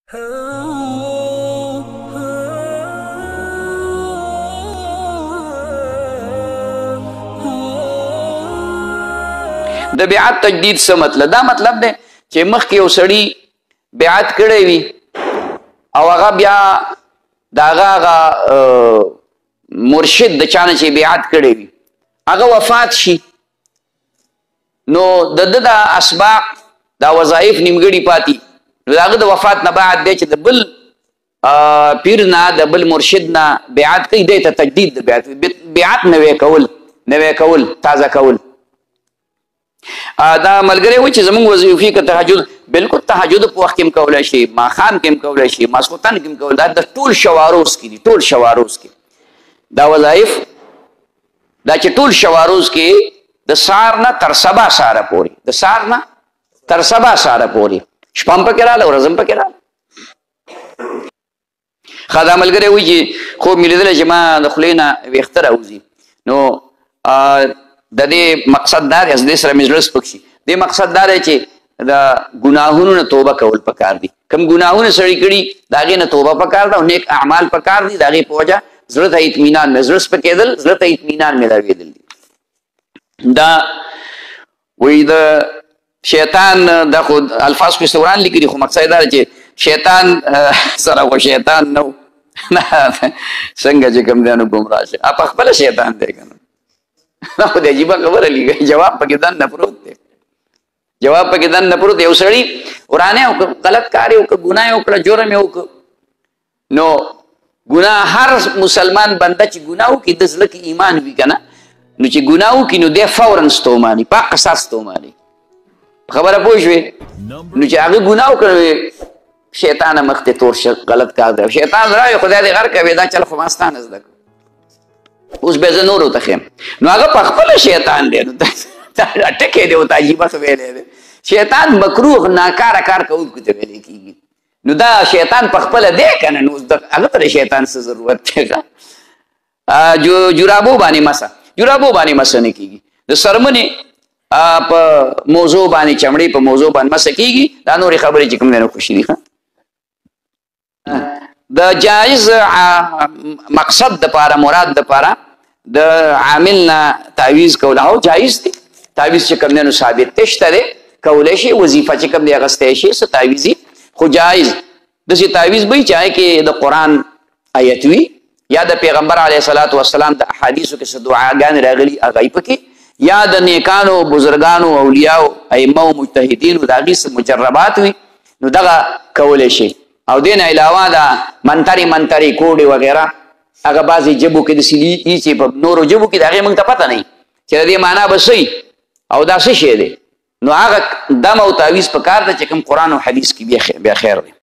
د بیعت تجدید څه مطلب؟ دا مطلب دی چې مخکې یو سړي بیعت کړی وي او هغه بیا د هغه مرشد د چا نه چې بیعت کړی وي هغه وفات شي، نو د ده دا اسباق دا وظایف نیمګړي پاتې، نو د هغه د وفات نه بعد دی چې د بل پیر نه د بل مرشد نه بیعت کوي، دی ته تجدید د بیعت نوی کول تازه کول. دا ملګری و چې زمونږ وظیفې که تهجد، بلکل تهجد په وخت کې هم کولی شي، ماښام کې هم کولی شي، ماسخوتن کې هم کولی، دا د ټول شواروز کې دي، ټول شواروز کې دا وظایف دا چې ټول شواروز کې د سهار نه تر سبا سهاره پورې، د سهار نه تر سبا سهاره پورې، شپه هم پکې راغله ورځ هم پکې راغله. ښه دا ملګری وایي چې خوب مې لیدلی چې ما د خولې نه ویښته راوځي، نو د دې مقصد دا دی، د دې سره مې زړه سپک شي، دې مقصد دا دی چې د ګناهونو نه توبه کول پکار دي، کوم ګناهونه سړي کړي د هغې نه توبه پکار ده او نیک اعمال پکار دي، د هغې په وجه زړه ته اطمینان، زړه سپکېدل زړه ته اطمینان میلاوېدل دي. دا وایي د شیطان دا خو الفاظ خو استوران لیکلي، خو مقصد دا چې شیطان سره خو شیطان نه و څنګه چې کوم دی نو ګمراه شي، په خپله شیطان دی که نه، خو د عجیبه خبره لیکي، جواب پکې دننه پروت دی، جواب پکې دننه پروت دی. یو سړي ورانه یې وکړه، غلط کار یې وکړه، ګناه یې وکړه، جرم یې وکړه، نو ګناه هر مسلمان بنده چې ګناه وکړي د زړه کې ایمان وي که نه، نو چې ګناه وکړي نو دی فورا ستوماني، په قصاص ستوماني، خبره پوه شوې، نو چې هغه ګناه وکړه شیطانه مخ ته تور شه، غلط کار دی، شیطان راوي خدای دې غر کوي، دا چل خو ما ستا نه زده کړو، اوس به زه نورو ته ښیم، نو هغه په خپله شیطان دی، نو ټکې دی ورته عجیبه ښه ویلی دی، شیطان مکروه ناکاره کار کوونکو ته ویلی کېږي، نو دا شیطان په خپله دی که نه، نو هغه ته د شیطان څه ضرورت دی؟ جرابو باندې مسه، جرابو باندې مسه نه کېږي، د څرمنې په موضوع باندې، چمړې په موضوع باندې مسه کېږي، دا نورې خبرې چې کوم دی نو خوشي دي. د جایز مقصد دپاره، مراد دپاره د عامل نه تعویض کول هو جایز دی، تعویض چې کوم دی نو ثابت دی، شته دی، کولی شي، وظیفه چې کوم دی اخیستی شي، څه تعویضي خو جایز، داسې تعویض به وي چې هغې کې د قرآن آیت وي یا د پیغمبر علیه صلات وسلام د احادیثو کې څه دعاګانې راغلي هغه یې پکې، یا د نیکانو بزرګانو اولیاو ائمه او مجتهدینو د هغې څه مجربات وي، نو دغه کولی شي. او دین علاوه دا منتري کوډې وغیره هغه بعضې ژبو کې داسې دي چې په نورو ژبو کې د هغې موږ ته پته نه وي چې د دې معنا به څه او دا څه شی دی، نو هغه دم او تعویض په کار ده چې کوم قرآن او حدیث کې بیا خیر دی.